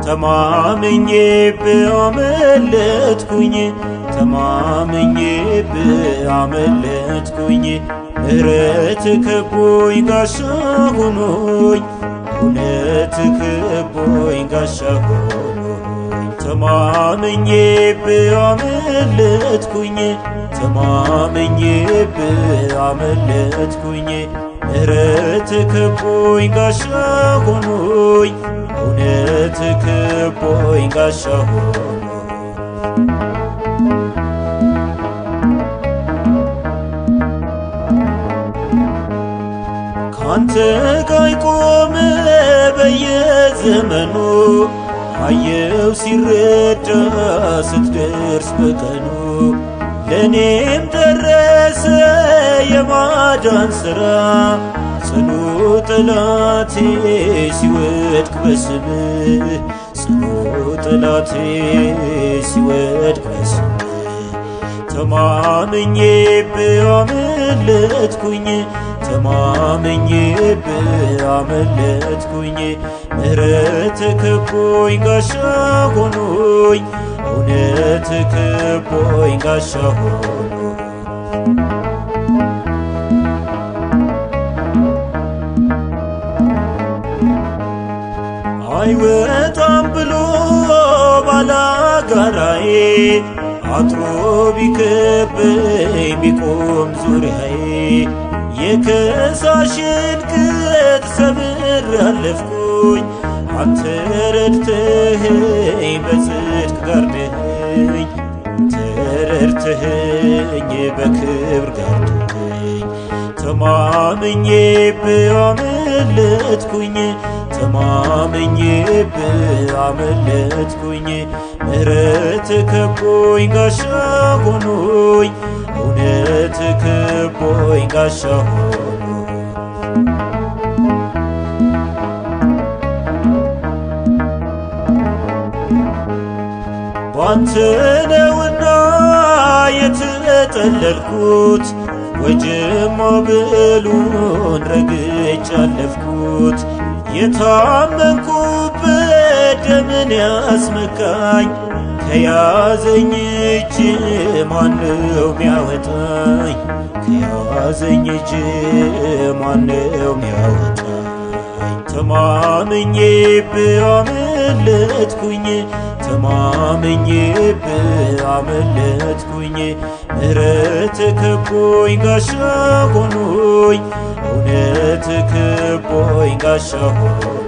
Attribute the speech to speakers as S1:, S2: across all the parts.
S1: ተማምኜ በአመለጥኩኝ ተማምኜ በአመለጥኩኝ ምሕረት ከቦኝ ጋሻ ሆኖኝ እውነት ከቦኝ ጋሻ ሆኖኝ ተማምኜ በአመለጥኩኝ ተማምኜ በአመለጥኩኝ ምሕረት ከቦኝ ጋሻ ሆኖኝ እውነት ከቦኝ ጋሻ ሆኖኝ ካንተ ጋር ቆመ በየዘመኑ አየው ሲረዳ ስትደርስ በቀኑ ለኔም ደረሰ የማዳን ሥራ ጽኑ ጠላቴ ሲወድቅ በስምህ ጽኑ ጠላቴ ሲወድቅ በስምህ ተማምኜ በአመለጥኩኝ ተማምኜ በአመለጥኩኝ ምሕረት ከቦኝ ጋሻ ሆኖኝ እውነት ከቦኝ ጋሻ ሆኖኝ አይወጣም ብሎ ባላጋራዬ አጥሮ ቢከበኝ ቢቆም ዙሪያዬ የከሳሽን ቅጥ ሰብሬ አለፍኩኝ አንተ ረድተኸኝ በጽድቅ ጋርደኸኝ አንተ ረድተኸኝ በክብር ጋርደኸኝ ተማምኜ በአመለጥኩኝ ተማምኜ በአመለጥኩኝ ምሕረት ከቦኝ ጋሻ ሆኖኝ እውነት ከቦኝ ጋሻ ሆኖኝ ባንተ ነውና የተጠለልኩት ወጀብ ማዕበሉን ረግጬ አለፍኩት የታመንኩበት ደምን ያስመካኝ ከያዘኝ እጅ ማነው ሚያወጣኝ ከያዘኝ እጅ ማነው ሚያወጣኝ ተማምኜ በአመለጥኩኝ ተማምኜ በአመለጥኩኝ ምሕረት ከቦኝ ጋሻ ሆኖኝ እውነት ከቦኝ ጋሻ ሆኖኝ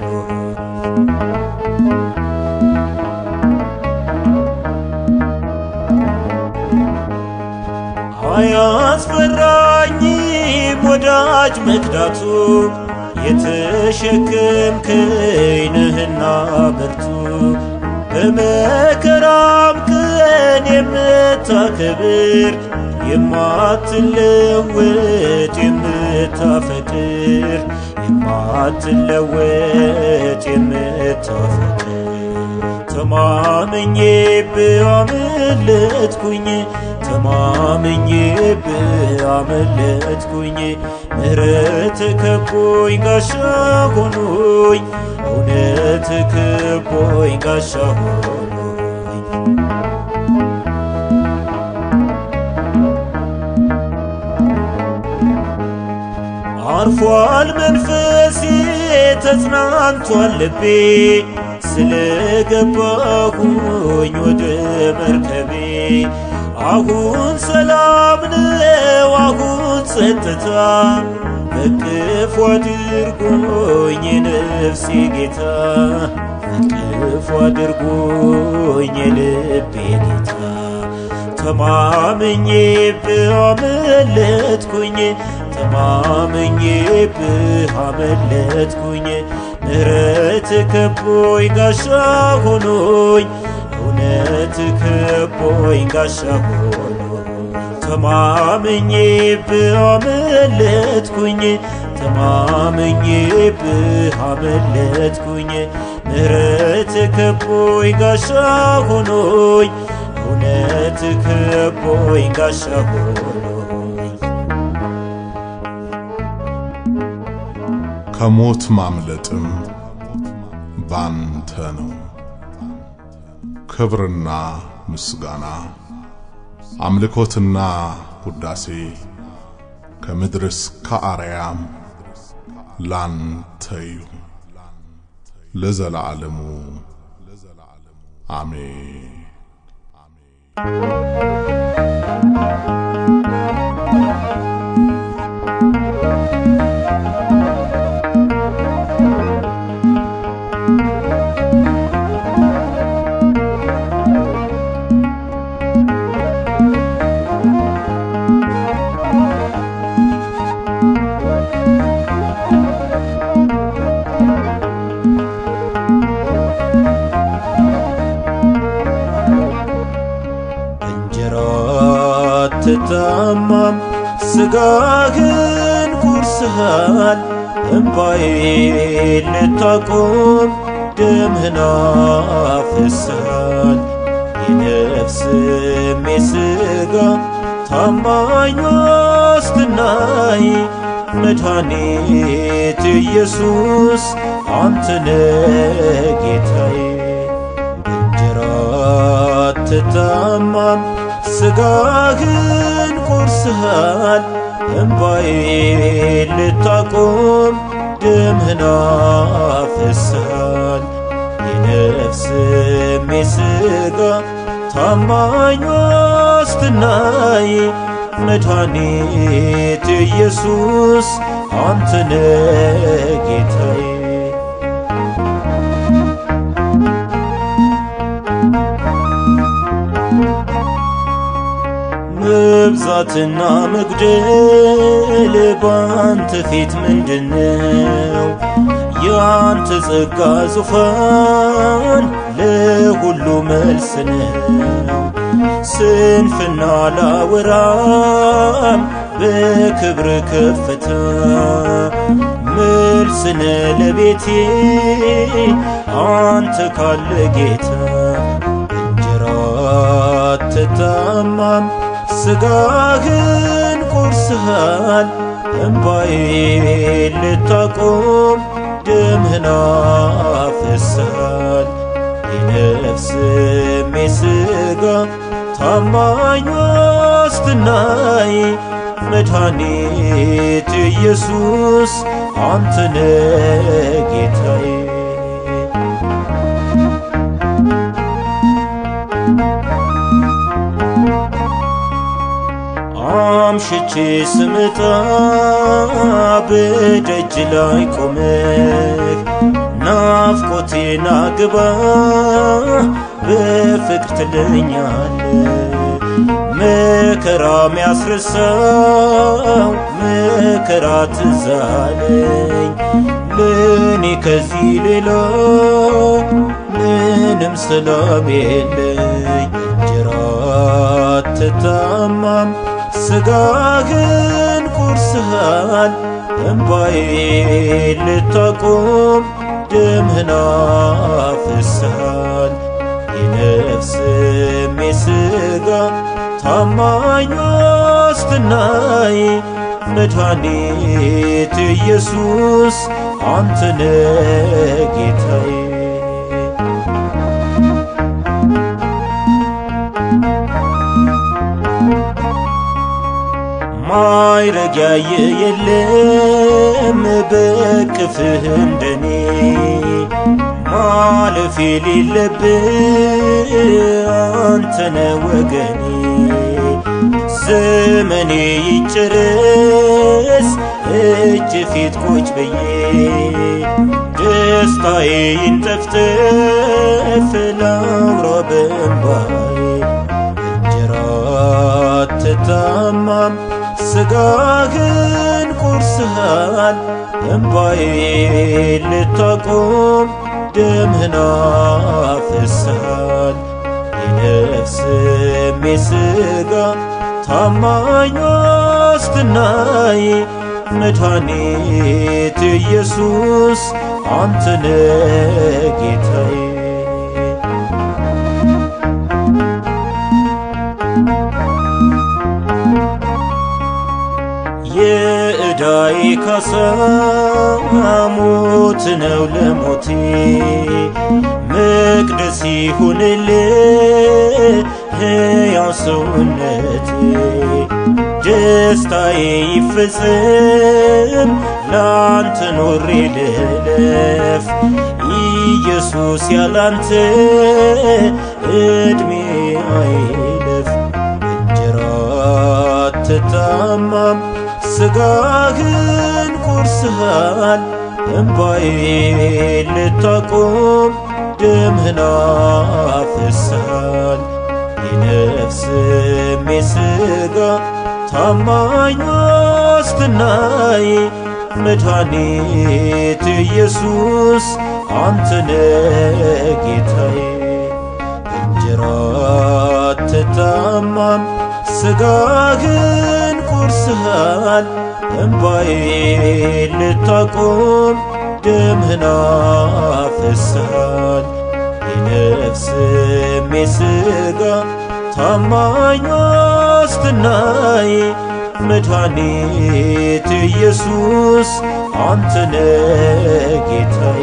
S1: አያስፈራኝም ወዳጅ መክዳቱ የተሸከምከኝ ነህና ብርቱ በመከራም ቀን የምታከብር የማትለወጥ የምታፈቅር የማትለወጥ የምታፈቅር ተማምኜ በአመለጥኩኝ ተማምኜ በአመለጥኩኝ ምሕረት ከቦኝ ጋሻ ሆኖኝ እውነት ከቦኝ ጋሻ ሆኖኝ አርፏል መንፈሴ ተጽናንቷል ልቤ ስለገባሁኝ ወደ መርከቤ አሁን ሰላም ነው አሁን ጸጥታ በቅፎ አድርጎኝ የነፍሴ ጌታ በቅፎ አድርጎኝ የልቤ ጌታ ተማምኜ በአመለጥኩኝ ተማምኜ በአመለጥኩኝ ምሕረት ከቦኝ ጋሻ ሆኖኝ እውነት ከቦኝ ጋሻ ሆኖኝ ተማምኜ በአመለጥኩኝ ተማምኜ በአመለጥኩኝ ምሕረት ከቦኝ ጋሻ ሆኖኝ እውነት ከቦኝ ጋሻ ሆኖኝ
S2: ከሞት ማምለጥም ባንተ ነው። ክብርና ምስጋና አምልኮትና ውዳሴ ከምድር እስከ አርያም ላንተ ይሁን ለዘላለሙ አሜን።
S1: ትታማም ስጋህን ቆርሰሃል እንባዬን ልታቆም ደምህን አፍስሰሃል። የነፍስም የሥጋ ታማኝ ዋስትናዬ መድኃኒት ኢየሱስ አንተነ ጌታዬ። በእንጀራ አትታማም ስጋህን ቆርሰሃል እንባዬን ልታቆም ደምህን አፍስሰሃል። የነፍስም የሥጋ ታማኝ ዋስትናዬ መድኃኒት ኢየሱስ አንተነ ጌታዬ። መብዛትና መጉደል ባንተ ፊት ምንድነው? ያንተ ጸጋ ዙፋን ለሁሉ መልስ ነው። ስንፍና ላወራም በክብር ከፍታ መልስነ ለቤቴ አንተ ካለ ጌታ። እንጀራ አትታማም ስጋህን ቆርሰሃል እንባዬን ልታቆም ደምህን አፍስሰሃል። የነፍስም የሥጋ ታማኝ ዋስትናዬ መድኃኒት ኢየሱስ አንተነ ጌታዬ። አምሽቼ ስመጣ በደጅ ላይ ቆመህ ናፍቆቴን አግባ በፍቅር ትለኛለህ። መከራ ሚያስረሳው መከራ ትዝ አለኝ። ለኔ ከዚህ ሌላ ምንም ሰላም የለኝ። እንጀራ አትታማም ስጋህን ቆርሰሃል እንባዬን ልታቆም ደምህን አፍስሰሃል። የነፍስም የሥጋ ታማኝ ዋስትናዬ መድኃኒት ኢየሱስ አንተነ ጌታዬ። ማይረጊያዬ የለም በቅፍህ እንደኔ ማለፍ የሌለብህ አንተነ ወገኔ። ዘመኔ ይጨረስ እጅ ፊት ቁጭ ብዬ ደስታዬ ይንጠፍጠፍ ላውራ በእንባዬ። እንጀራ አትታማም ስጋህን ቆርሰሃል እንባዬን ልታቆም ደምህን አፍስሰሃል። የነፍስም የሥጋ ታማኝ ዋስትናዬ መድኃኒት ኢየሱስ አንተነ ጌታዬ። የዕዳ የደስታዬ ካሳ ሞት ነው ለሞቴ መቅደስ ይሁንልህ ሕያው ሰውነቴ ደስታዬ ይፈጸም ላንተ ኖሬ ልለፍ ኢየሱስ ያላንተ ዕድሜ አይለፍ እንጀራ አትታማም ሥጋህን ቆርሰሃል እምባዬን ልታቆም ደምህን አፍስሰሃል የነፍስም የሥጋ ታማኝ ዋስትናዬ መድኃኒት ኢየሱስ አንተነ ጌታዬ እንጀራ አትታማም ሥጋህን ቆርሰሃል እምባዬን ልታቆም ደምህን አፍስሰሃል የነፍስም የሥጋ ታማኝ ዋስትናዬ መድኃኒት ኢየሱስ አንተነ ጌታዬ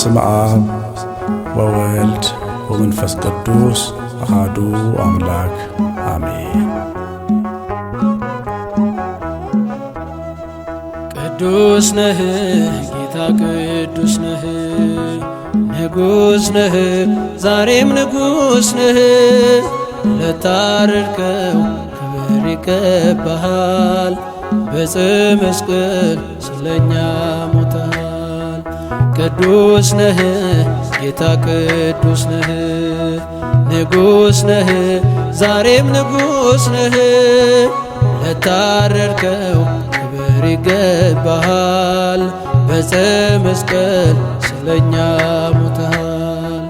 S3: በስመ አብ ወወልድ ወመንፈስ ቅዱስ አሐዱ አምላክ አሜን።
S4: ቅዱስ ነህ ጌታ ቅዱስ ነህ፣ ንጉሥ ነህ ዛሬም ንጉሥ ነህ። ለታረድከው ክብር ይገባሃል፣ በዕፀ መስቀል ስለኛ ሞተሃል። ቅዱስ ነህ ጌታ ቅዱስ ነህ፣ ንጉሥ ነህ ዛሬም ንጉሥ ነህ። ለታረድከው ክብር ይገባሃል፣ በዕፀ መስቀል ስለኛ ሞተሃል።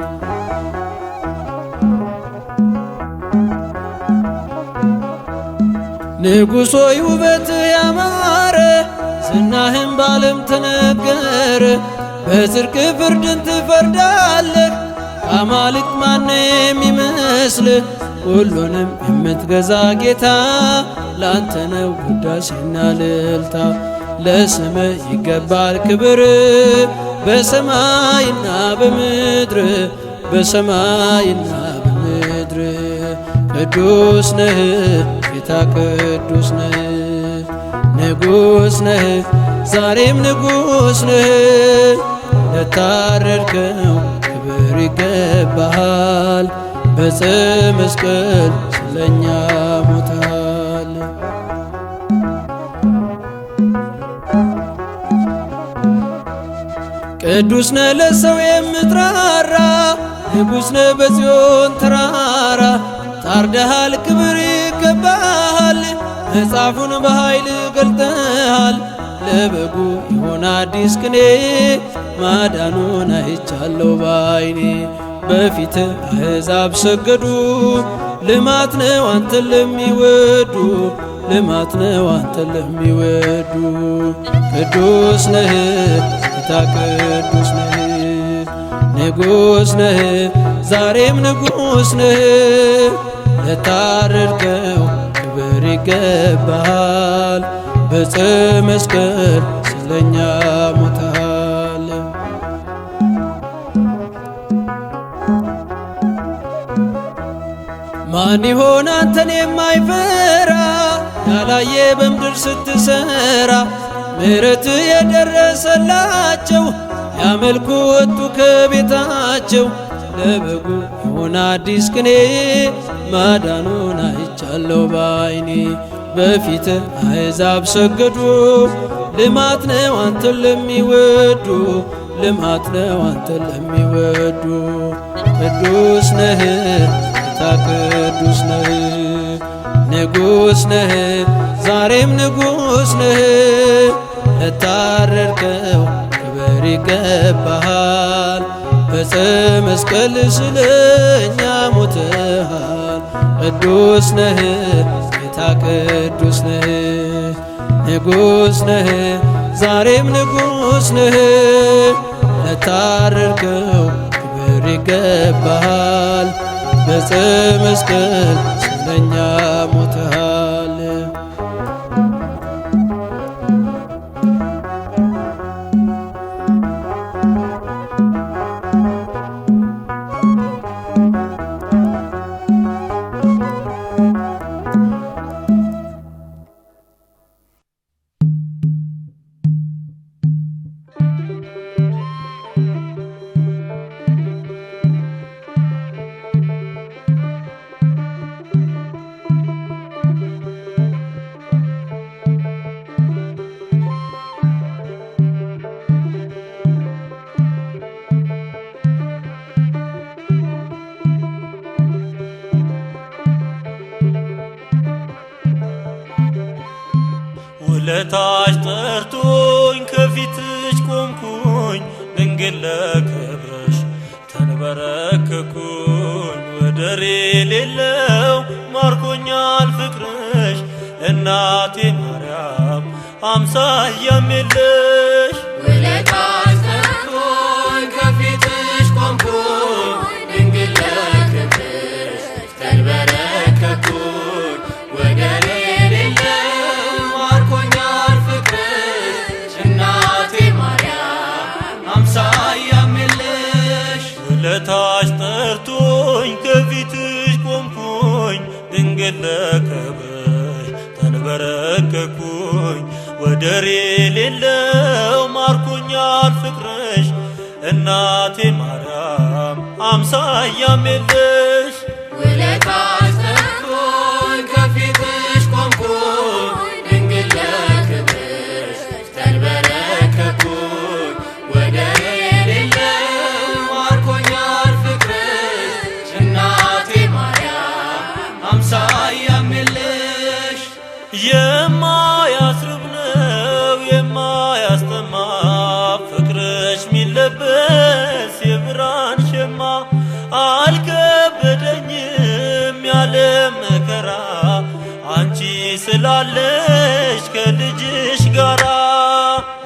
S4: ንጉሥ ሆይ ውበትህ ያማረ፣ ዝናህም በዓለም ተነገረ። በጽድቅ ፍርድን ትፈርዳለህ፣ ከአማልክት ማን የሚመስልህ? ሁሉንም የምትገዛ ጌታ ላንተ ነው ውዳሴና እልልታ። ለስምህ ይገባል ክብር በሰማይና በምድር፣ በሰማይና በምድር። ቅዱስ ነህ ጌታ ቅዱስ ነህ፣ ንጉሥ ነህ ዛሬም ንጉሥ ነህ። ለታረድከው ክብር ይገባሃል፣ በዕፀ መስቀል ስለኛ ሞተሃል። ቅዱስ ነህ ለሰው የምትራራ፣ ንጉሥ ነህ በጽዮን ተራራ። ታርደሃል ክብር ይገባሃል፣ መጽሐፉን በኃይል ገልጠሃል። ለበጉ የሆነ አዲስ ቅኔ ማዳኑን አይቻለሁ ባይኔ። በፊትህ አሕዛብ ሰገዱ፣ ልማት ነው አንተን ለሚወዱ፣ ልማት ነው አንተን ለሚወዱ። ቅዱስ ነህ ጌታ ቅዱስ ነህ፣ ንጉሥ ነህ ዛሬም ንጉሥ ነህ። ለታረድከው ክብር ይገባሃል፣ በዕፀ መስቀል ስለኛ ሞተሃል። ማን ይሆን አንተን የማይፈራ? ያላየ በምድር ስትሰራ ምሕረትህ የደረሰላቸው ያመልኩ ወጡ ከቤታቸው። ለበጉ የሆነ አዲስ ቅኔ ማዳኑን አይቻለሁ ባይኔ። በፊትህ አሕዛብ ሰገዱ፣ ልማት ነው አንተን ለሚወዱ፣ ልማት ነው አንተን ለሚወዱ። ቅዱስ ነህ ጌታ ቅዱስ ነህ፣ ንጉሥ ነህ ዛሬም ንጉሥ ነህ። ለታረድከው ክብር ይገባሃል፣ በዕፀ መስቀል ስለኛ ሞተሃል። ቅዱስ ነህ ጌታ ቅዱስ ነህ፣ ንጉሥ ነህ ዛሬም ንጉሥ ነህ። ለታረድከው ክብር ይገባሃል፣ በዕፀ መስቀል ስለኛ ሞተሃል።
S1: ውለታሽ ጠርቶኝ ከፊትሽ ቆምኩኝ፣ ድንግል ለክብርሽ ተንበረከኩኝ። ወደር የሌለው ማርኮኛል ፍቅርሽ፣ እናቴ ማርያም አምሳያም የለሽ።
S5: ውለታሽ ጠርቶኝ ከፊትሽ ቆምኩኝ፣ ድንግል ለክብርሽ ተንበረከኩኝ። ወደር
S1: አምሳያም የለሽ ጠርቶኝ ከፊትሽ ቆምኩኝ ድንግል ለክብርሽ ተንበረከኩኝ ወደር የሌለው ማርኮኛል ፍቅርሽ እናቴ ማርያም አምሳያም የለሽ
S5: ውለታሽ ጠርቶኝ ከፊትሽ ቆምኩኝ ድንግል ለክብርሽ ተንበረከኩኝ ወደር የሌለው ማርኮኛል ፍቅርሽ እናቴ ማርያም አምሳያም የለሽ
S1: የማያስርብ ነው የማያስጠማ ፍቅርሽ ሚለበስ የብርሃን ሸማ አልከበደኝም ያለ መከራ አንቺ ስላለሽ ከልጅሽ ጋራ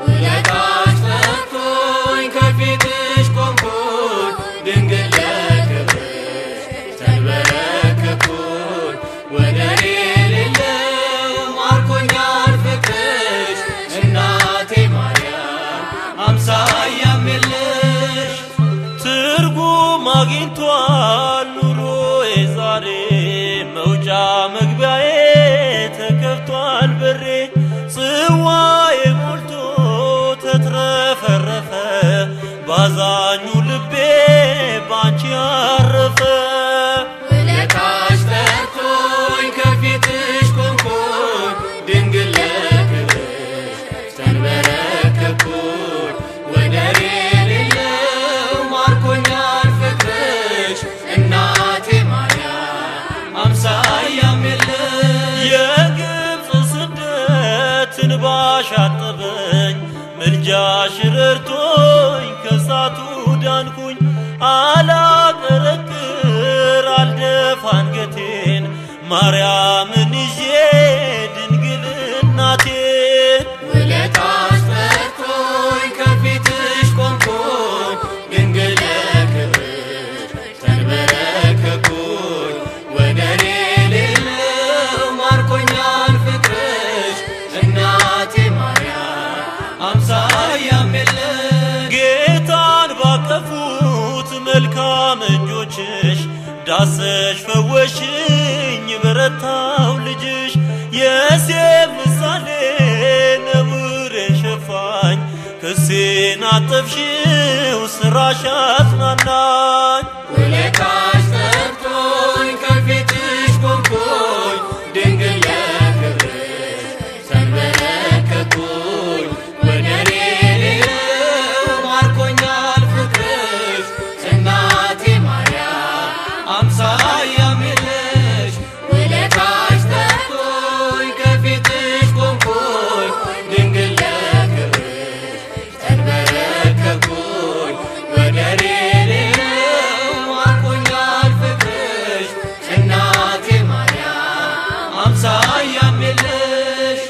S5: ውለታሽ ጠርቶኝ ከፊትሽ ቆምኩኝ ድንግል ለክብርሽ ተንበረከኩኝ ወደር የሌለው ማርኮኛል ፍቅርሽ እናቴ ማርያም አምሳያም የለሽ
S1: ትርጉም አግኝቷል ኑሮዬ ዛሬ መውጫ መግቢያዬ ተከፍቷል በሬ ጽዋዬ ሞልቶ ተትረፈረፈ ባዛኙ ልቤ ባንቺ አረፈ
S5: ውለታሽ ጠርቶኝ ከፊትሽ ቆምኩኝ ድንግል ለክብርሽ ተንበረከኩኝ ወደር የሌለው ማርኮኛል ፍቅርሽ እናቴ ማርያም አምሳያም የለሽ
S1: የግብፅ ስደት እንባሽ አጠበኝ ምልጃሽ ረድቶኝ ከሳቱ ዳንኩኝ አላቀረቅር አልደፋ አንገቴን ማርያምን ይዤ ድንግል እናቴን
S5: ውለታሽ ጠርቶኝ ከፊትሽ ቆምኩኝ ድንግል ለክብርሽ ተንበረከኩኝ ወደር የሌለው ማርኮኛል ፍቅርሽ እናቴ ማርያም አምሳያም የለሽ
S1: ጌታን ባቀፉት መልካም እጆችሽ ዳሰሽ ፈወሽኝ በረታው ልጅሽ የሴም ምሳሌ ነውሬ ሸፋኝ ክሴን አጠብሽው ስራሽ አጽናናኝ
S5: ውለታሽ ጠርቶኝ ከፊትሽ ቆምኩኝ ድንግል ለክብርሽ ተንበረከኩኝ ወደር የሌለው ማርኮኛል ፍቅርሽ እናቴ ማርያም አምሳያም የለሽ ውለታሽ ጠርቶኝ ከፊትሽ ቆምኩኝ ድንግል ለክብርሽ ተንበረከኩኝ ወደር የሌለው ማርኮኛል ፍቅርሽ እናቴ ማርያም አምሳያም የለሽ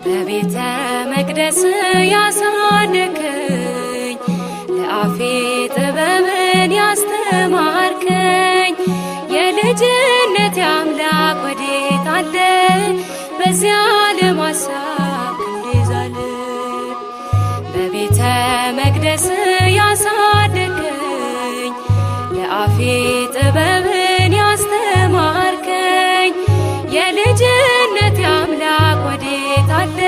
S6: በቤተ መቅደስ ያሳደከኝ ለአፌ ጥበብን ያስተማርከኝ የልጅነት አምላክ ወዴት አለ በዚያ ለማሳብ እንዲዛል በቤተ መቅደስ ያሳደከኝ ለአፌ ጥበብን ያስተማርከኝ የልጅነት አምላክ ወዴት አለ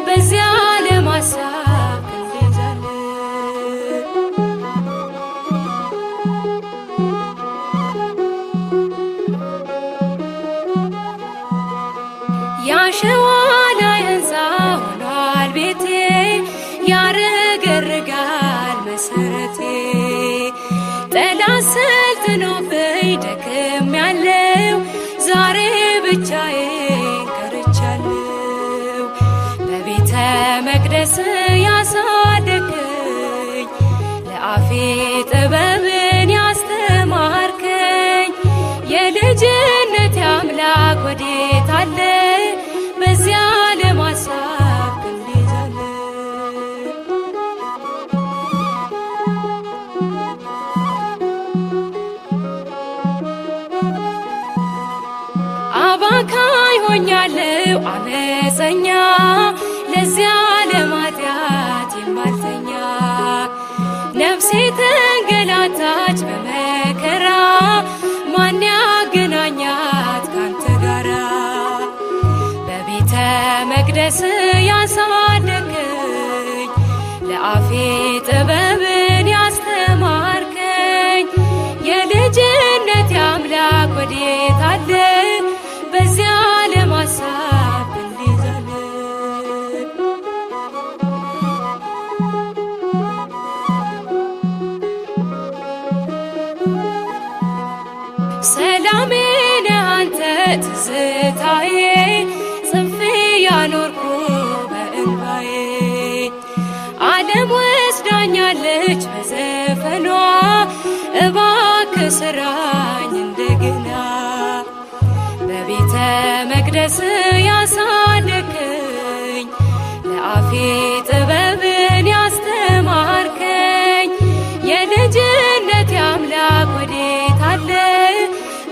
S6: በዚያ ለማሳብ እንዲዛል ያሸዋ ላይ ሕንፃ ሆኗል ቤቴ ያረገርጋል መሰረቴ ጠላት ሰልጥኖብኝ ደክሜያለሁ ዛሬ ብቻዬን ቀርቻለሁ በቤተ መቅደስ ያሳደግከኝ ለአፌ ጥበብን ያስተማርከኝ የልጅነት አምላክ ወዴት አለ በዚያ ለማሳብ ክንዴዛለ አባካይ ሆኛለሁ አመፀኛ ለዚያ ለማጥያት የማልተኛ ነፍሴ ተንገላታች በመከራ ማን ያገናኛት ካንተ ጋራ በቤተ መቅደስ ያሳደግከኝ ለአፌ ጥበብን ያስተማርከኝ የልጅነት አምላክ ወዴት አለ በዚያ ለማሳብ እንዲዛለ ሰላሜ ነህ አንተ ትዝታዬ ጽፌ ያኖርኩ በእንባዬ ዓለም ወስዳኛለች በዘፈኗ እባክህ ስራኝ እንደገና በቤተ መቅደስ ያሳደግከኝ ለአፌ ጥበብን ያስተማርከኝ የልጅነት አምላክ ወዴት አለ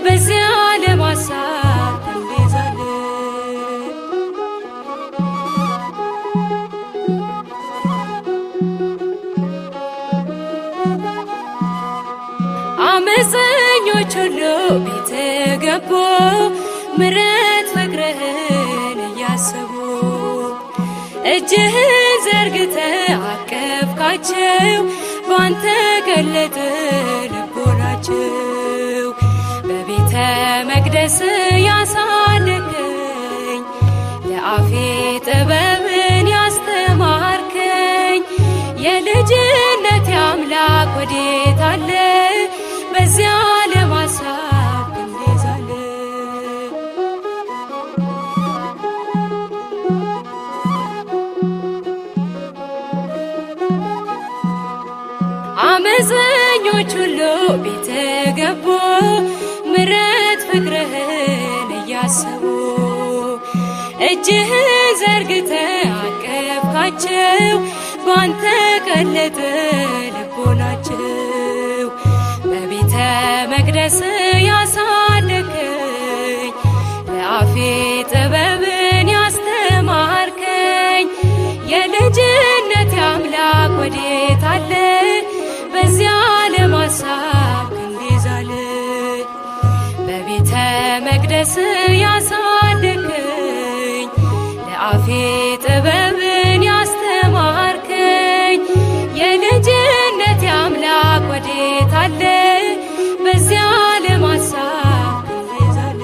S6: በዚያ ለማሳብ እንዴዛለ አመፀኞች ሁሉ ቤት ገቡ ምሕረት ፍቅርህን እያሰቡ እጅህን ዘርግተህ አቀፍካቸው ባንተ ገለጠ ልቦናቸው በቤተ መቅደስ ያሳደግከኝ ለአፌ ጥበብን ያስተማርከኝ የልጅነት አምላክ ወዴት አለ በዚያ ለማሳብ እንዴዛለ አመፀኞች ሁሉ ቤት ገቡ ምሕረት ፍቅርህን እያሰቡ እጅህን ዘርግተህ አቀፍካቸው ባንተ ቀለጠ ልቦናቸው በቤተ መቅደስ ያሳደግከኝ ለአፌ ጥበብን ያስተማርከኝ የልጅነት አምላክ ወዴት አለ በዚያ ለማሳብ ክንዴዛለ በቤተ መቅደስ ያሳደግከኝ ለአፌ ጥበብን ያስተማርከኝ የልጅነት አምላክ ወዴት አለ በዚያ ለማሳብ ክንዴዛለ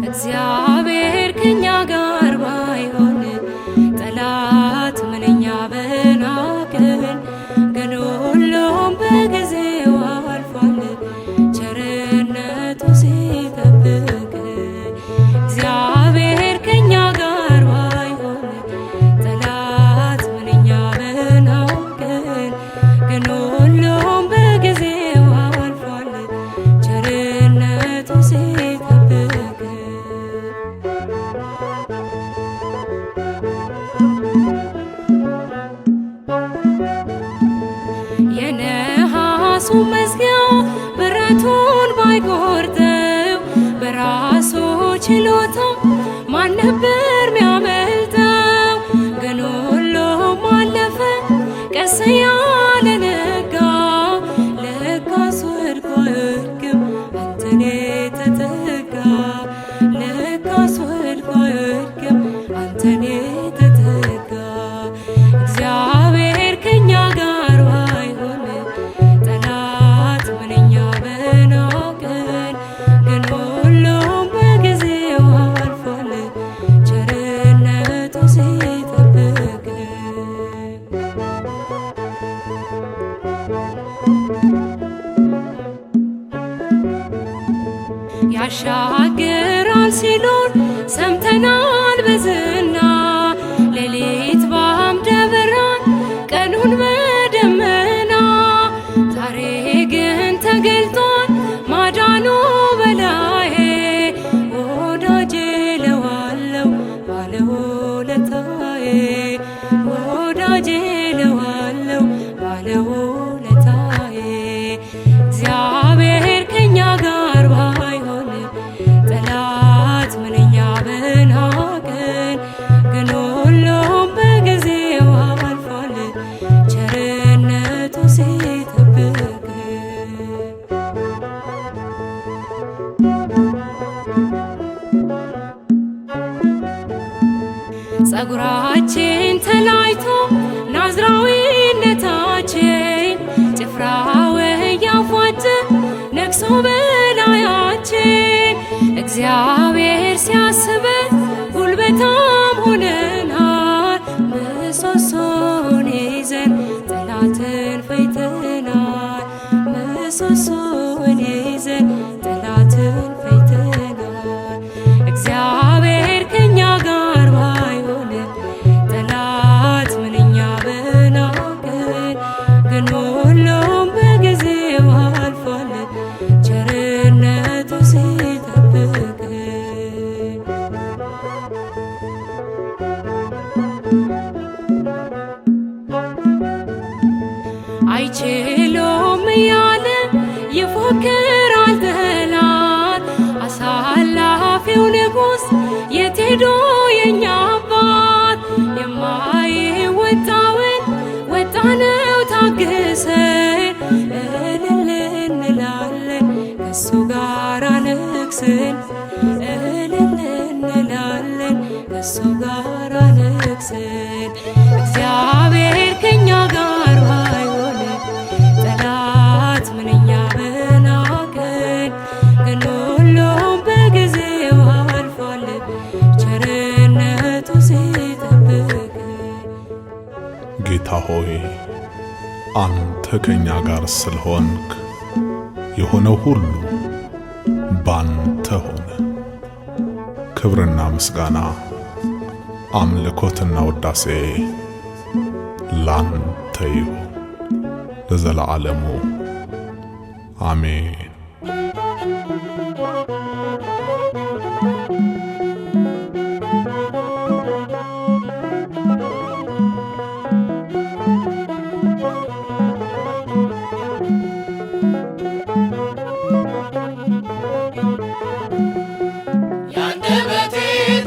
S6: እግዚአብሔር ከኛ ጋር ባይሆን ጠላት ምንኛ በናቀን ግን ሁሉም በጊዜው አልፏል ቸርነቱ ሲጠብቅ እግዚአብሔር ከኛ ጋር ባይሆን ጠላት ምንኛ በናቀን ግን ራሱ መዝጊያ ብረቱን ባይቆርጠው በራሱ ችሎታ ማን ነበር ሚያመልጠው? ግን ሁሉም አለፈ ቀስ እያለ ነጋ። ለካስ ወድቆ አይወድቅም አንተን የተጠጋ። ለካስ ወድቆ አይወድቅም አንተን የተጠጋ። እግዚአብሔር ከኛ ጋር ባይሆን ጠላት ምንኛ በናቀን። ግን ሁሉም በጊዜው አልፏል ቸርነቱ ሲጠብቀን። ያሻግራል ሲሉን ሰምተናል በዝና ሌሊት በአምደ ብርሃን ቀኑን በደመና። ዛሬ ግን ተገልጧል ማዳኑ በላዬ። ወዳጄ እለዋለሁ ባለውለታዬ። ወዳጄ እለዋለሁ ባለውለታዬ። እግዚአብሔር ከኛ ጋር ባይሆን ጠላት ምንኛ በናቀን። ግን ሁሉም በጊዜው አልፏል ቸርነቱ ሲጠብቀን። ጸጉራችን ተላይቶ ናዝራዊነታችን ጭፍራው እያፏጨ ነግሶ በላያችን። እግዚአብሔር ሲያስበን ጉልበታም ሆነናል። ምሰሶን ይዘን ጠላትን ፈይተናል። ምሰሶን ይዘን ጠላትን ፈይተናል። እግዚአብሔር ከኛ ጋር ባይሆን ጠላት ምንኛ በናቀን። ግን ሁሉም በጊዜው አልፏል ቸርነቱ ሲጠብቀን። አይችሉም እያለ ይፎክራል ጠላት። አሳላፊው ንጉሥ የት ሄዶ የኛ አባት? የማይወጣውን ወጣነው ታግሰን። እልል እንላለን ከሱ ጋር ነግሰን። እልል እንላለን ከሱ ጋር ነግሰን። እግዚአብሔር ከኛ ጋር ባይሆን ጠላት ምንኛ በናቀን። ግን ሁሉም በጊዜው አልፏል ቸርነቱ ሲጠብቀን።
S2: ጌታ ሆይ አንተ ከኛ ጋር ስለሆንክ የሆነው ሁሉ ባንተ ሆነ። ክብርና ምስጋና አምልኮትና ውዳሴ ላንተ ይሁን ለዘለዓለሙ አሜን።
S5: ያንደበቴ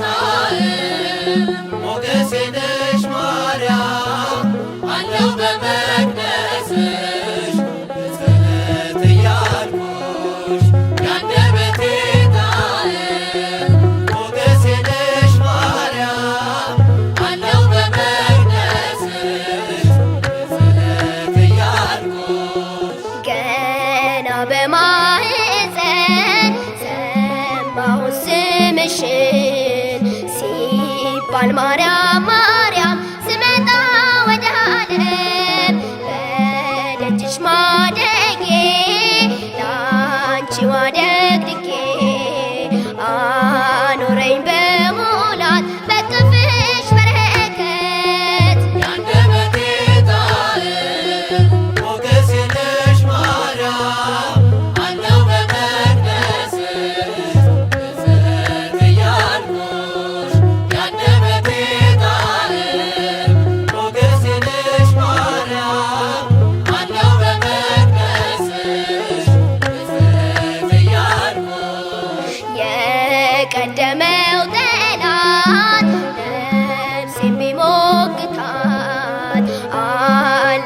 S5: ጣዕም ሞገሴ ነሽ ማርያም። አለው በመቅደስሽ ብፅዕት እያልኩ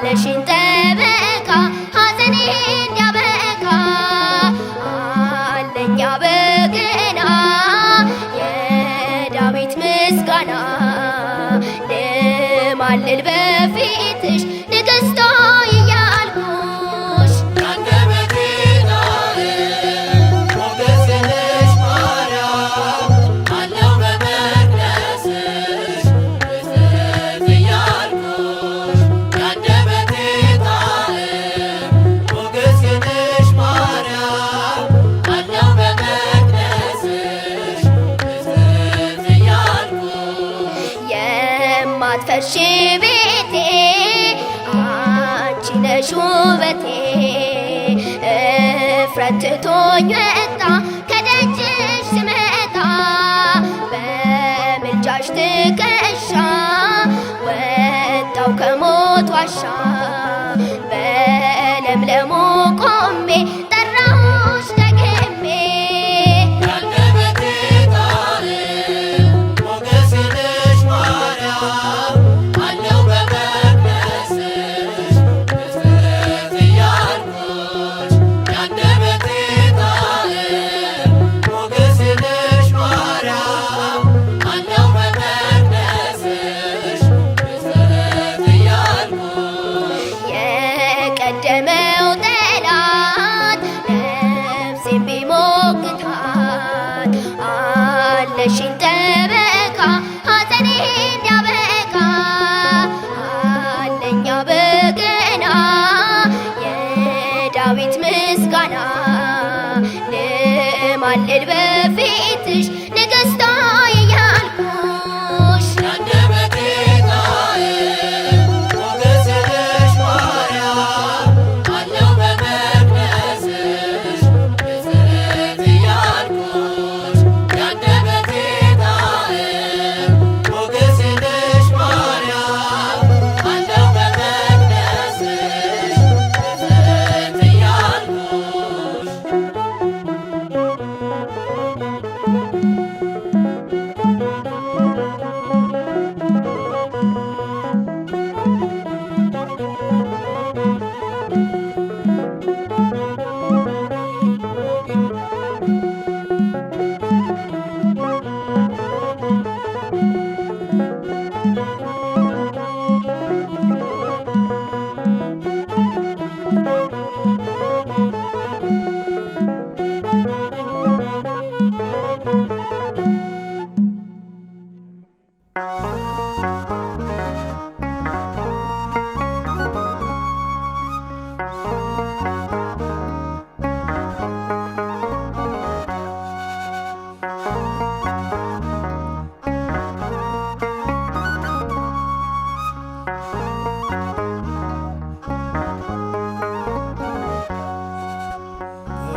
S7: አለሽኝ ጠበቃ ሐዘኔ እንዲያበቃ አለኛ በገና የዳዊት ምስጋና ልማልል በፊትሽ ንግሥት ሆይ እያልኩሽ
S5: ያንደበቴ ጣዕም ሞገስ የለሽ ማርያም አለው በመቅደስሽ ብፅዕት እያልኩሽ ያንደበቴ ጣዕም ሞገስ የለሽ ማርያም አለው በመቅደስሽ ብፅዕት እያልኩሽ
S7: የማትፈርሺ ቤቴ አንቺ ነሽ ውበቴ እፍረት ትቶኝ ወጣ ከደጅሽ ስመጣ በምልጃሽ ትከሻ ወጣው ከሞት ዋሻ በለምለሙ ቆሜ ጠራሁሽ ደግሜ
S5: ያንደበቴ ጣዕም ሞገስ የለሽ ማርያም አለው በመቅደስሽ ብፅዕት እያልኩሽ ያንደበቴ ጣዕም ሞገስ የለሽ ማርያም አለው በመቅደስሽ ብፅዕት እያልኩሽ
S7: የቀደመው ጠላት ነፍሴን ቢሞግታት አለሽኝ ጠበቃ ሐዘኔ እንዲያበቃ አለኛ በገና የዳዊት ምስጋና ልማልል በፊትሽ ንግሥት ሆይ እያልኩሽ
S5: ያንደበቴ ጣዕም ሞገስ የለሽ ማርያም አለው በመቅደስሽ ብፅዕት እያልኩሽ ያንደበቴ ጣዕም ሞገስ የለሽ ማርያም አለው በመቅደስሽ ብፅዕት እያልኩሽ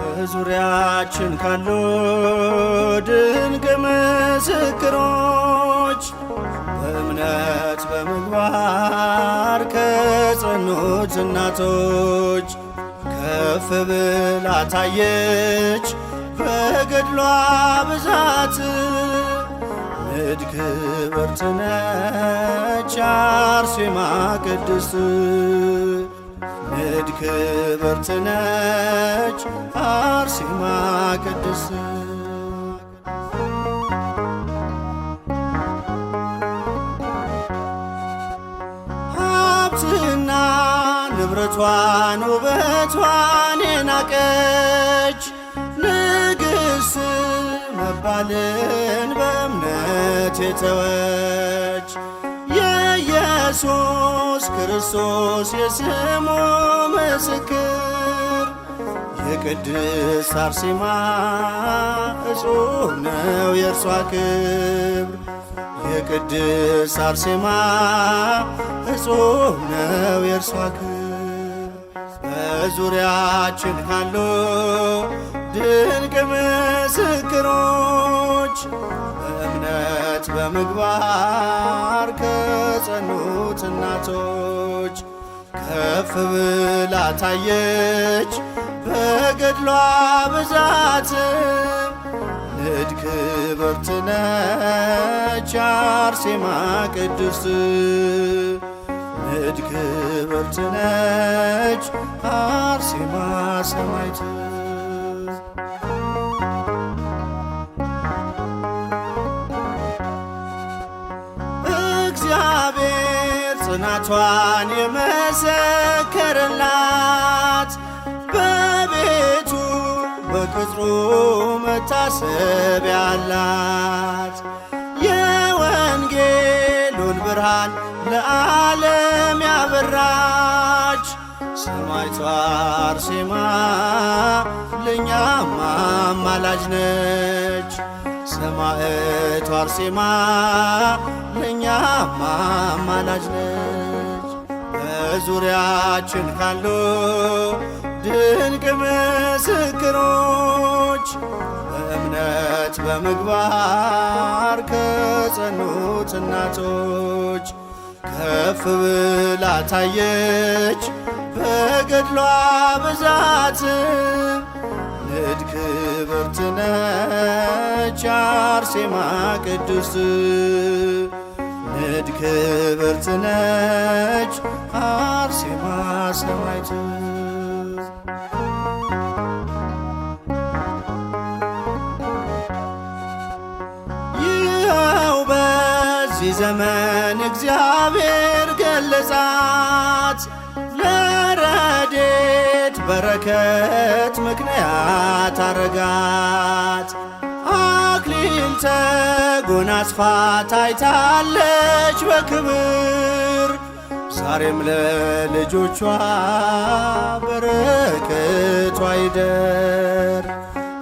S8: በዙሪያችን ካሉ ድንቅ ምስክሮች በእምነት በምግባር ከጸኑት እናቶች ከፍ ብላ ታየች በገድሏ ብዛት ንድ ክብርት ነች አርሴማ ቅድስት ንድ ክብርት ነች አርሴማ ቅድስት ሀብትና ንብረቷን ውበቷን የናቀች ንግሥት መባልን በእምነት የተወች የኢየሱስ ክርስቶስ የስሙ ምስክር የቅድስት አርሴማ እጹብ ነው የእርሷ ክብር የቅድስት አርሴማ እጹብ ነው የእርሷ ክብር በዙሪያችን ካሉ ድንቅ ምስክሮች በእምነት በምግባር ከጸኑት እናቶች ከፍ ብላ ታየች በገድሏ ብዛት ንድ ክብርት ነች አርሴማ ቅድስት ንድ ክብርት ነች አርሴማ ሰማዕት። እግዚአብሔር ጽናቷን የመሰከረላት በቤቱ በቅጥሩ መታሰቢያ አላት። የወንጌሉን ብርሃን ለዓለም ያበራች ሰማዕቷ አርሴማ ለእኛም አማላጅ ነች። ሰማዕቷ አርሴማ ለእኛም አማላጅ ነች። በዙሪያችን ካሉ ድንቅ ምስክሮች በእምነት በምግባር ከጸኑት እናቶች ከፍ ብላ ታየች በገድሏ ብዛት። ንድ ክብርት ነች አርሴማ ቅድስት። ንድ ክብርት ነች አርሴማ ሰማዕት። ይኸው በዚህ ዘመን እግዚአብሔር ገለጻት ለረድኤት በረከት ምክንያት አረጋት። አክሊል ተጎናጽፋ ታይታለች በክብር ዛሬም ለልጆቿ በረከቷ ይደር።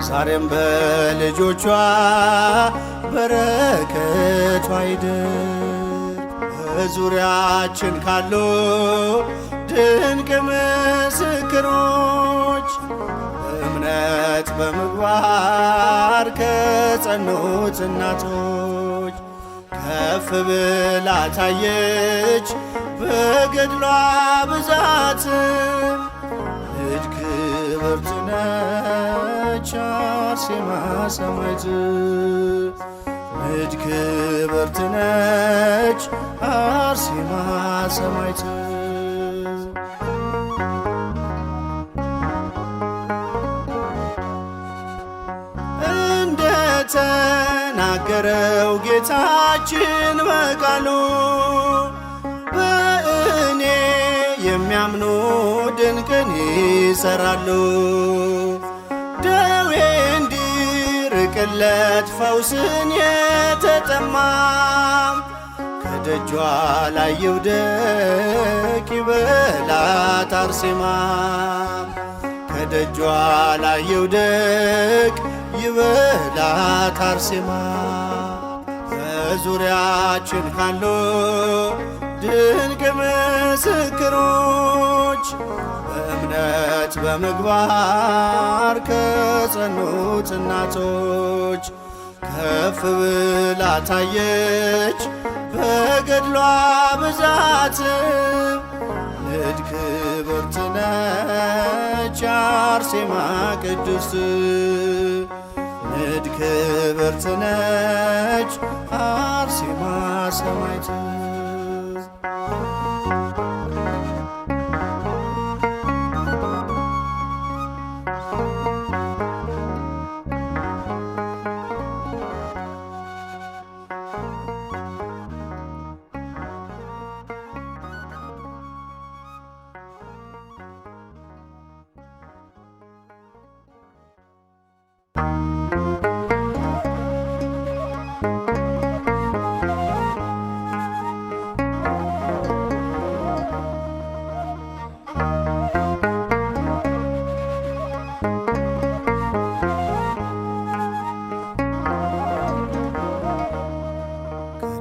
S8: ዛሬም በልጆቿ በረከቷ ይደር። በዙሪያችን ካሉ ድንቅ ምስክሮች በእምነት በምግባር ከጸኑት እናቶች ከፍ ብላ ታየች በገድሏ ብዛት። ንድ ክብርት ነች አርሴማ ሰማዕት። ንድ ክብርት ነች አርሴማ ሰማዕት። እንደተናገረው ጌታችን በቃሉ በእኔ የሚያምኑ ድንቅን ይሰራሉ። ደዌ እንዲርቅለት ፈውስን የተጠማም ከደጇ ላይ ይውደቅ ይበላት አርሴማ። ከደጇ ላይ ይውደቅ ይበላት አርሴማ። በዙሪያችን ካሉ ድንቅ ምስክሮች በእምነት በምግባር ከጸኑት እናቶች ከፍ ብላ ታየች በገድሏ ብዛት። ንድ ክብርት ነች አርሴማ ቅድስት። ንድ ክብርት ነች አርሴማ ሰማዕት።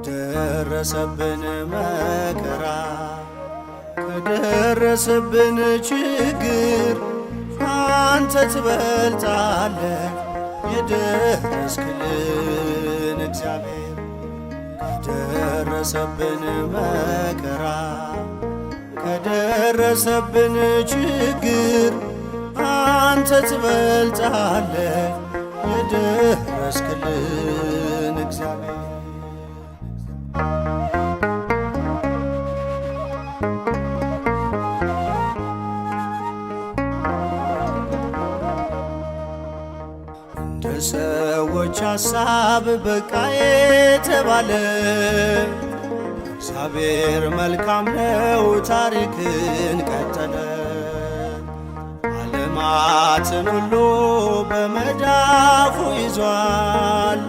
S8: ከደረሰብን መከራ ከደረሰብን ችግር አንተ ትበልጣለህ የደረስክልን እግዚአብሔር። ከደረሰብን መከራ ከደረሰብን ችግር አንተ ትበልጣለህ የደረስክልን እግዚአብሔር። ባንቺ ሐሳብ በቃ የተባለ እግዚአብሔር መልካም ነው ታሪክን ቀጠለ። ዓለማትን ሁሉ በመዳፉ ይዟል።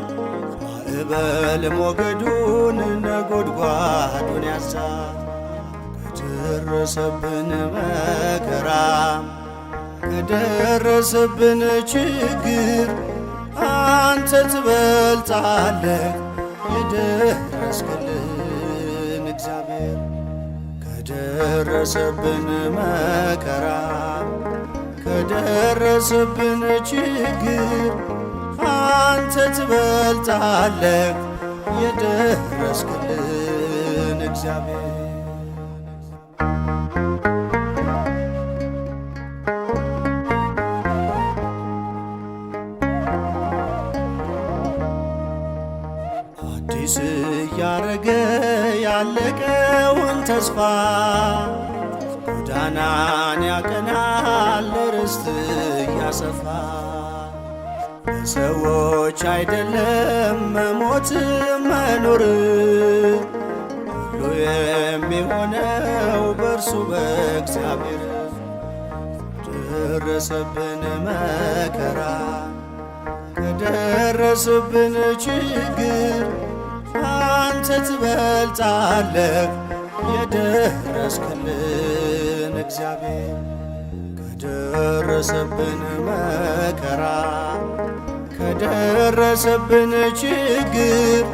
S8: ማዕበል ሞገዱን ነጎድጓዱን ያዛል። ከደረሰብን መከራ ከደረሰብን ችግር አንተ ትበልጣለህ የደረስክልን እግዚአብሔር። ከደረሰብን መከራ ከደረሰብን ችግር አንተ ትበልጣለህ የደረስክልን እግዚአብሔር። አዲስ እያረገ ያለቀውን ተስፋ ጎዳናን ያቀናል ርስት እያሰፋ። በሰዎች አይደለም መሞት መኖር ሁሉ የሚሆነው በእርሱ በእግዚአብሔር። ደረሰብን መከራ ከደረሰብን ችግር አንተ ትበልጣለህ የደረስክልን እግዚአብሔር። ከደረሰብን መከራ ከደረሰብን ችግር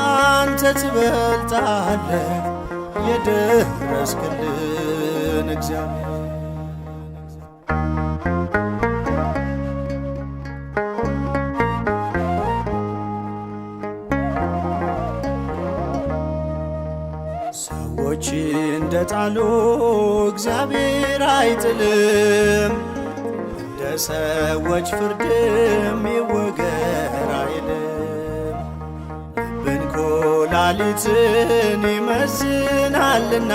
S8: አንተ ትበልጣለህ የደረስክልን እግዚአብሔር። ሰዎች እንደጣሉ እግዚአብሔር አይጥልም። እንደ ሰዎች ፍርድም ይወገር አይልም። ልብን ኩላሊትን ይመዝናልና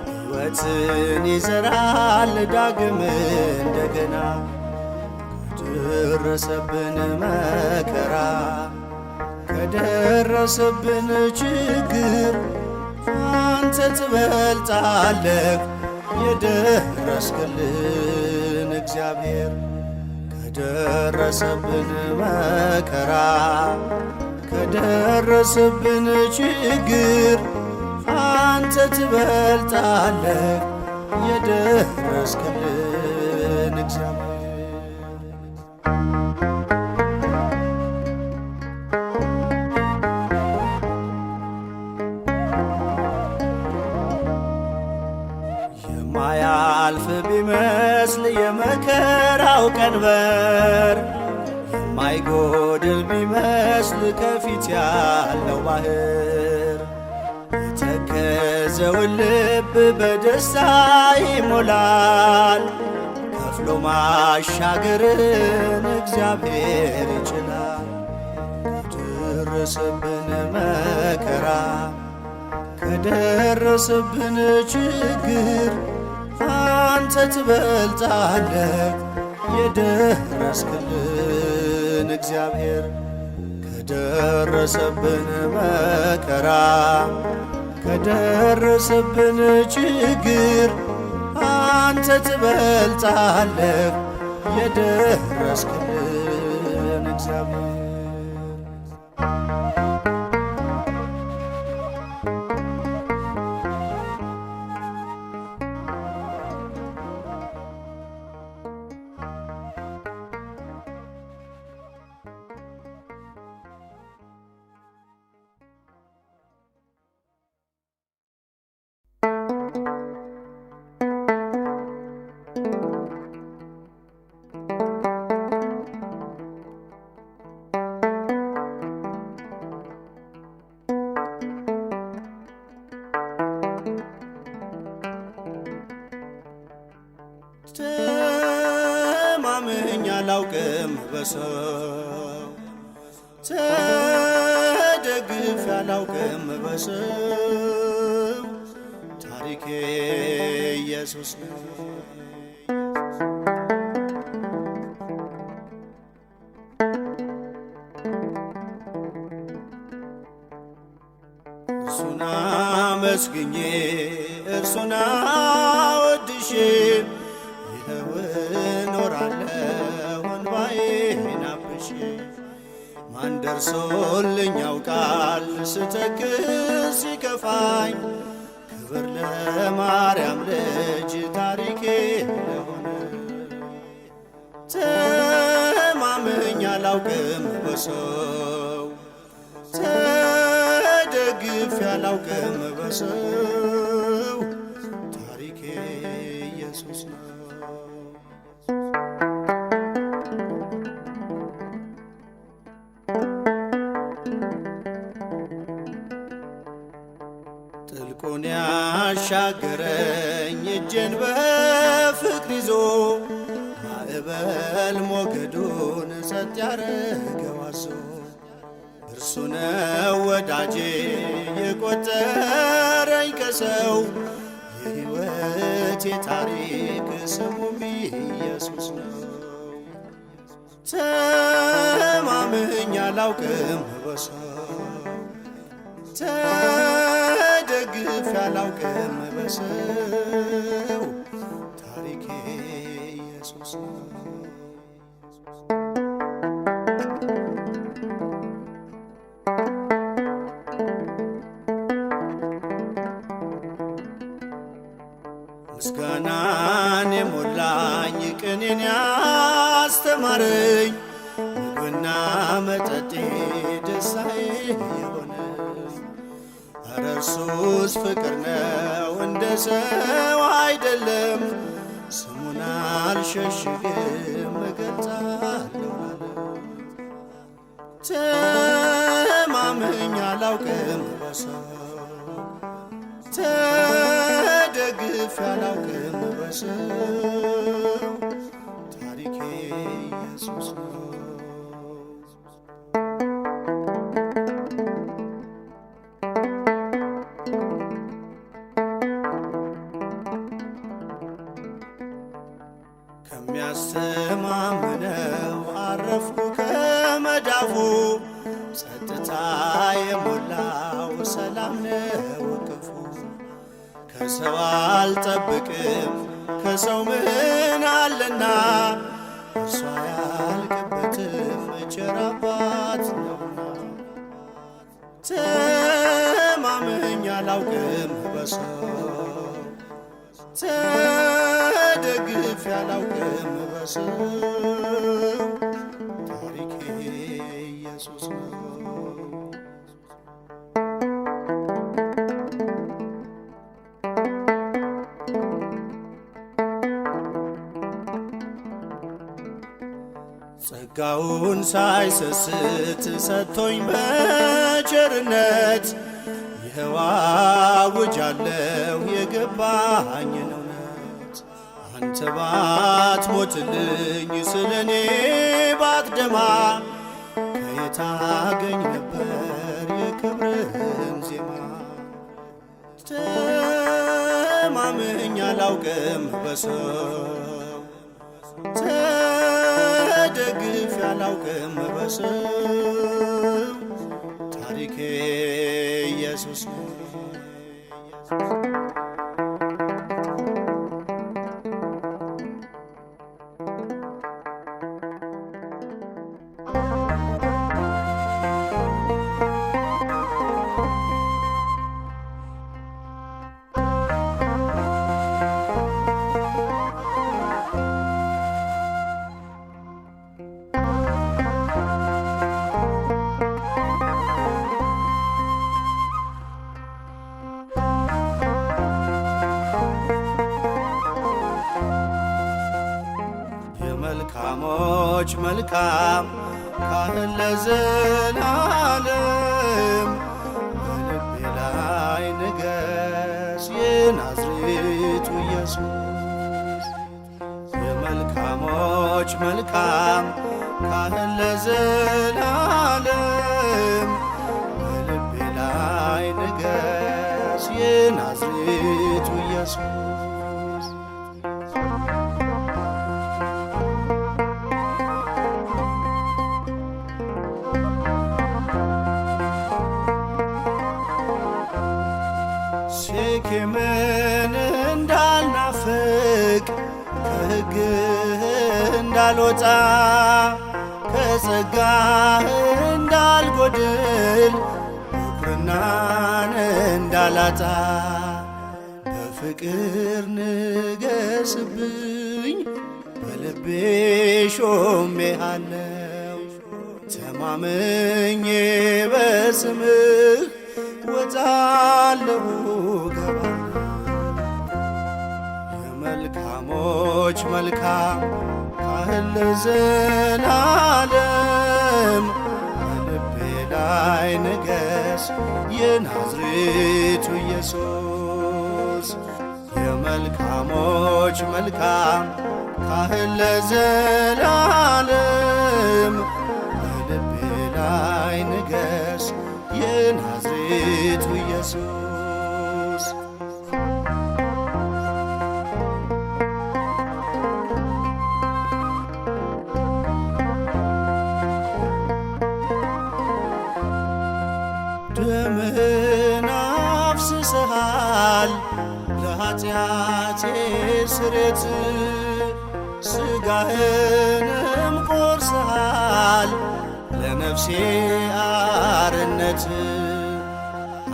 S8: ሕይወትን ይዘራል ዳግም እንደገና። ከደረሰብን መከራ ከደረሰብን ችግር አንተ ትበልጣለህ የደረስክልን እግዚአብሔር። ከደረሰብን መከራ ከደረሰብን ችግር አንተ ትበልጣለህ የደረስክልን እግዚአብሔር። የማያልፍ ቢመስል የመከራው ቀንበር የማይጎድል ቢመስል ከፊት ያለው ባህር የተከዘውን ልብ በደስታ ይሞላል። ከፍሎ ማሻገርን እግዚአብሔር ይችላል። ከደረሰብን መከራ ከደረሰብን ችግር አንተ ትበልጣለህ የደረስክልን እግዚአብሔር። ከደረሰብን መከራ ከደረሰብን ችግር አንተ ትበልጣለህ የደረስክልን እግዚአብሔር። ተማምኜ አላውቅም በሰው ተደግፌ አላውቅም በሰው ታሪኬ ኢየሱስ ነው። አመስግኜ እርሱን አወድሼ ይኸው እኖራለሁ እንባዬን አብሼ። ማን ደርሶልኝ ያውቃል ስተክዝ ሲከፋኝ? ክብር ለማርያም ልጅ ታሪኬ ለሆነ። ተማምኜ አላውቅም በሰው ተደግፌ አላውቅም በሰው ታሪኬ ኢየሱስ ነው። ጥልቁን ያሻገረኝ እጄን በፍቅር ይዞ ማዕበል ሞገዱን ጸጥ ያረገው አዞ። እርሱ ነው ወዳጄ የቆጠረኝ ከሰው የሕይወቴ ታሪክ ስሙም ኢየሱስ ነው። ተማምኜ አላውቅም በሰው ተደግፌ አላውቅም በሰው ታሪኬ ኢየሱስ ነው። ምስጋናን የሞላኝ ቅኔን ያስተማረኝ ምግብና መጠጤ ደስታዬ የሆነ ኧረ እርሱስ ፍቅር ነው እንደ ሰው አይደለም። ስሙን አልሸሽግም እገልጻለሁ ለዓለም። ተማምኜ አላውቅም በሰው ተደግፌ አላውቅም በሰው ታሪኬ ኢየሱስ ነው። ከሚያስተማምነው አረፍኩ ከመዳፉ ጸጥታ የሞላው ሰላም ነው እቅፉ። ከሰው አልጠብቅም ከሰው ምን አለና እርሱ አያልቅበትም ቸር አባት ነውና። ተማምኜ አላውቅም በሰው ተደግፌ አላውቅም በሰው ታሪኬ ኢየሱስ ነው። ጸጋውን ሳይሰስት ሰጥቶኝ በቸርነት ይኸው አውጃለሁ የገባኝን እውነት። አንተ ባትሞትልኝ ስለኔ ባትደማ ከየት አገኝ ነበር የክብርህን ዜማ? ተማምኜ አላውቅም በሰው ተደግፌ አላውቅም በሰው ታሪኬ ኢየሱስ ነው። የመልካሞች መልካም ካህን ለዘላለም በልቤ ላይ ንገስ የናዝሬቱ ኢየሱስ። የመልካሞች መልካም ካህን ለዘላለም በልቤ ላይ ንገስ የናዝሬቱ ኢየሱስ። ከሕግህ እንዳልወጣ ከጸጋህ እንዳልጎድል ብኩርናን እንዳላጣ በፍቅር ንገስብኝ በልቤ ሾሜሃለው ተማምኜ በስምህ ወጣለሁ ገባለሁ የመልካሞች መልካም ካህን ለዘላለም በልቤ ላይ ንገስ የናዝሬቱ ኢየሱስ የመልካሞች መልካም ካህን ለዘላለም በልቤ ላይ ንገስ የናዝሬቱ ኢየሱስ ደምህን አፍስሰሃል ለኃጢአቴ ስሬት ሥጋህንም ቆርሰሃል ለነፍሴ አርነት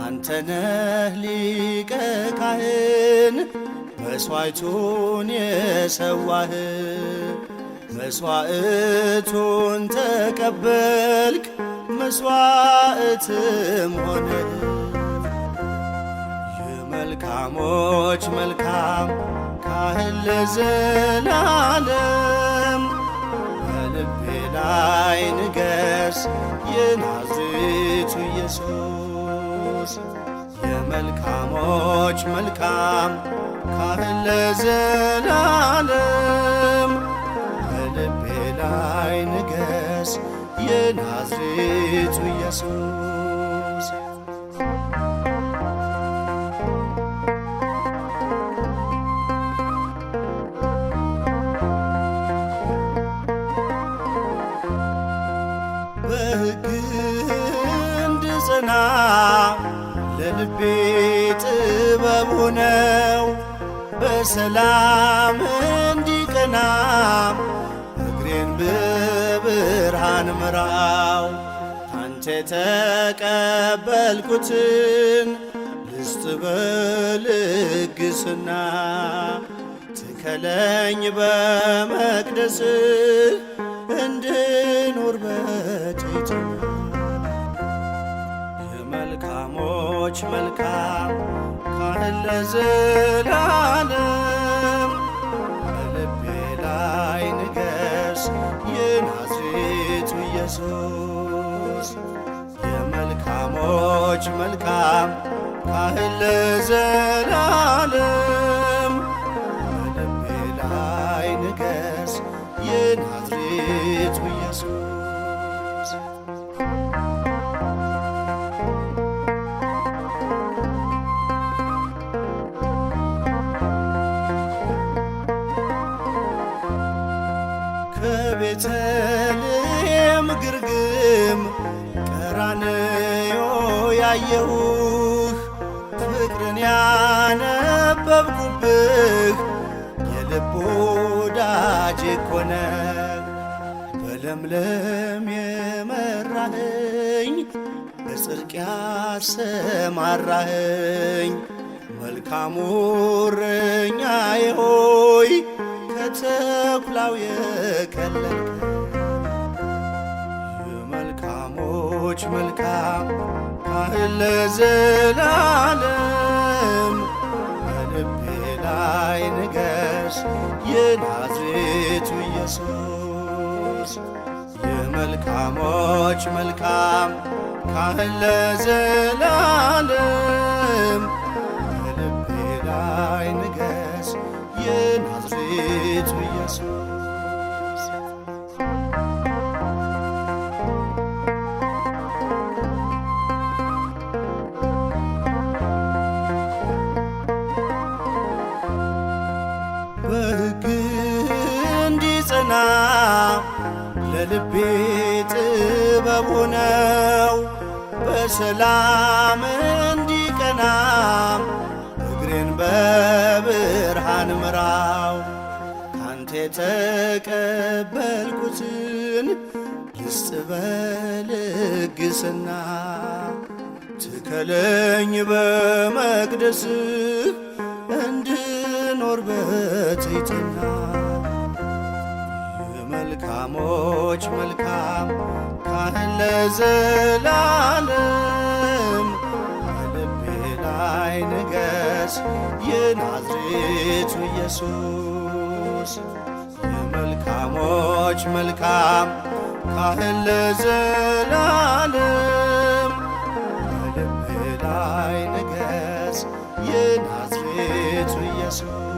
S8: አንተነህ ሊቀ ካህን መሥዋዕቱን የሰዋህ መሥዋዕቱን ተቀበልክ መሥዋዕትም ሆነ የመልካሞች መልካም ካህን ለዘላለም በልቤ ላይ ንገስ የናዝሬቱ ኢየሱስ የመልካሞች መልካም ካህን ለዘላለም በልቤ ላይ ንገስ የናዝሬቱ ኢየሱስ በሕግ እንድጸና ለልቤ ጥበብ ሆነው በሰላም እንዲቀና እግሬን በብርሃን ምራው ካንተ ተቀበልኩትን ልስጥ በልግስና ትከለኝ በመቅደስህ እንድኖር በትሕትና የመልካሞች መልካም ካህን ለዘላለም በልቤ ላይ ንገስ የናዝሬቱ ኢየሱስ የመልካሞች መልካም ካህን ለዘላለም በልቤ ላይ ንገስ የናዝሬቱ ኢየሱስ ከቤተልሔም ግርግም ቀራንዮ ያየሁህ ፍቅርን ያነበብኩብህ የልብ ወዳጄ ኮነ በለምለም የመራኸኝ በጽድቅ ያሰማራኸኝ መልካሙ እረኛዬ ሆይ ከተኩላው የከለልከኝ የመልካሞች መልካም ካህን ለዘላለም በልቤ ላይ ንገስ የናዝሬቱ ኢየሱስ የመልካሞች መልካም ካህን ለዘላለም በልቤ ላይ ንገስ የናዝሬቱ ኢየሱስ በሕግ እንዲጸና ለልቤ ጥበብ ሆነው በሰላም እንዲቀና እግሬን በብርሃን ምራው ካንተ የተቀበልኩትን ልስጥ በልግስና ትከለኝ በመቅደስህ እንድኖር በትሕትና የመልካሞች መልካም ካህን ለዘላለም በልቤ ላይ ንገስ የናዝሬቱ ኢየሱስ የመልካሞች መልካም ካህን ለዘላለም በልቤ ላይ ንገስ የናዝሬቱ ኢየሱስ